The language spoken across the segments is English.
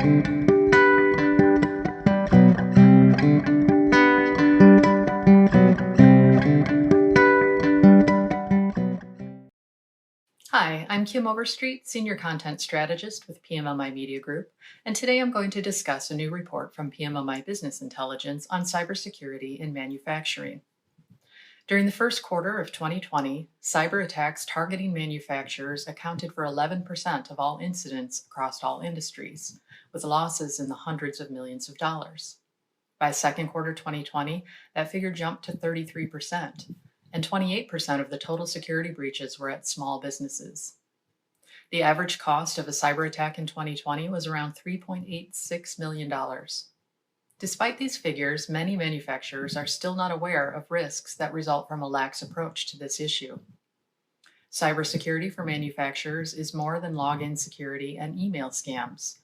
Hi, I'm Kim Overstreet, Senior Content Strategist with PMMI Media Group, and today I'm going to discuss a new report from PMMI Business Intelligence on cybersecurity in manufacturing. During the first quarter of 2020, cyber attacks targeting manufacturers accounted for 11% of all incidents across all industries, with losses in the hundreds of millions of dollars. By second quarter 2020, that figure jumped to 33%, and 28% of the total security breaches were at small businesses. The average cost of a cyber attack in 2020 was around $3.86 million. Despite these figures, many manufacturers are still not aware of risks that result from a lax approach to this issue. Cybersecurity for manufacturers is more than login security and email scams.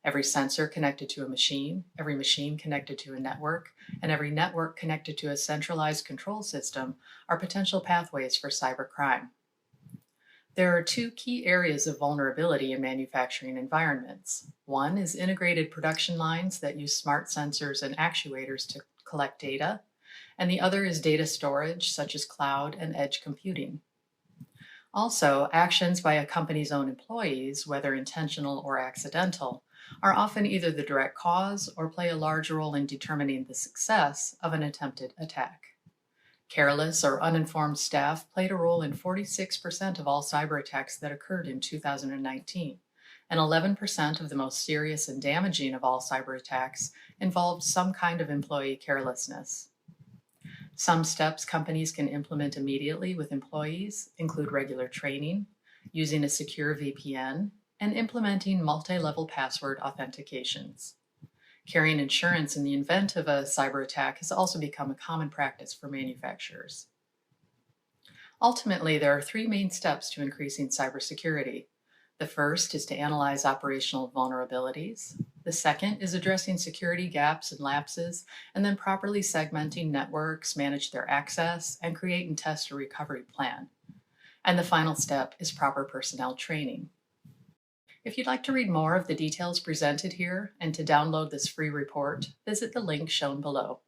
Every sensor connected to a machine, every machine connected to a network, and every network connected to a centralized control system are potential pathways for cybercrime. There are two key areas of vulnerability in manufacturing environments. One is integrated production lines that use smart sensors and actuators to collect data, and the other is data storage, such as cloud and edge computing. Also, actions by a company's own employees, whether intentional or accidental, are often either the direct cause or play a large role in determining the success of an attempted attack. Careless or uninformed staff played a role in 46% of all cyber attacks that occurred in 2019, and 11% of the most serious and damaging of all cyber attacks involved some kind of employee carelessness. Some steps companies can implement immediately with employees include regular training, using a secure VPN, and implementing multi-level password authentications. Carrying insurance in the event of a cyber attack has also become a common practice for manufacturers. Ultimately, there are three main steps to increasing cybersecurity. The first is to analyze operational vulnerabilities. The second is addressing security gaps and lapses, and then properly segmenting networks, manage their access, and create and test a recovery plan. And the final step is proper personnel training. If you'd like to read more of the details presented here and to download this free report, visit the link shown below.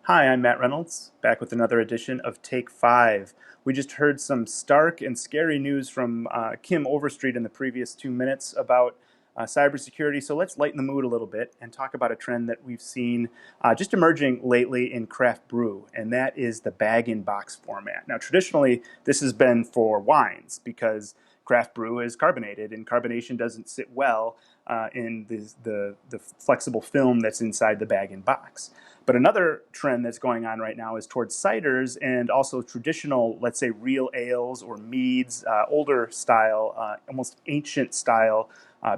Hi, I'm Matt Reynolds, back with another edition of Take 5. We just heard some stark and scary news from Kim Overstreet in the previous 2 minutes about cybersecurity, so let's lighten the mood a little bit and talk about a trend that we've seen just emerging lately in craft brew, and that is the bag-in-box format. Now, traditionally, this has been for wines because craft brew is carbonated, and carbonation doesn't sit well in the flexible film that's inside the bag-in-box. But another trend that's going on right now is towards ciders and also traditional, let's say, real ales or meads, older style, almost ancient style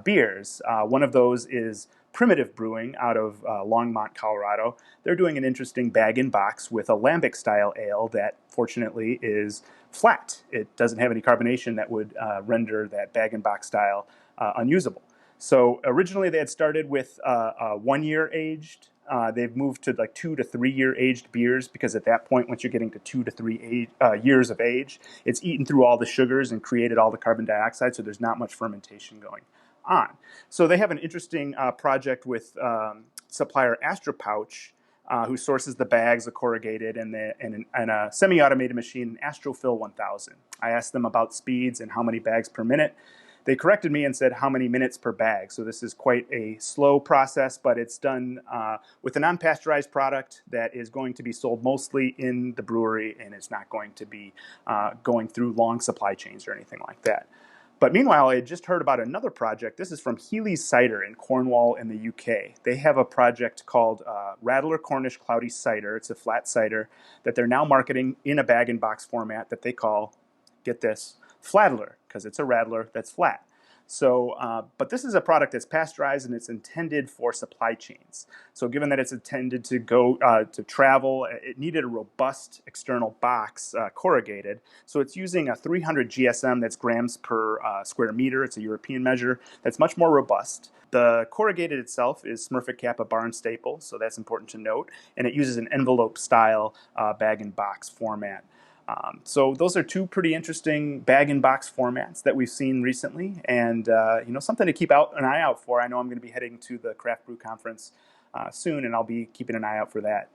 beers. One of those is Primitive Brewing out of Longmont, Colorado. They're doing an interesting bag-in-box with a lambic style ale that fortunately is flat. It doesn't have any carbonation that would render that bag-in-box style unusable. So originally they had started with 1 year aged. They've moved to like 2 to 3 year aged beers because at that point, once you're getting to 2 to 3 years of age, it's eaten through all the sugars and created all the carbon dioxide, so there's not much fermentation going on. So they have an interesting project with supplier Astropouch, who sources the bags, the corrugated, and a semi-automated machine, an Astrofill 1000. I asked them about speeds and how many bags per minute. They corrected me and said how many minutes per bag. So this is quite a slow process, but it's done with a non-pasteurized product that is going to be sold mostly in the brewery, and it's not going to be going through long supply chains or anything like that. But meanwhile, I had just heard about another project. This is from Healey's Cider in Cornwall in the UK. They have a project called Rattler Cornish Cloudy Cider. It's a flat cider that they're now marketing in a bag-in-box format that they call, get this, Flattler, because it's a rattler that's flat. So, but this is a product that's pasteurized and it's intended for supply chains. So given that it's intended to go to travel, it needed a robust external box, corrugated. So it's using a 300 GSM, that's grams per square meter. It's a European measure that's much more robust. The corrugated itself is Smurfit Kappa barn staple, so that's important to note. And it uses an envelope style bag-in-box format. So those are two pretty interesting bag-in-box formats that we've seen recently, and something to keep an eye out for. I know I'm going to be heading to the Craft Brew Conference soon, and I'll be keeping an eye out for that.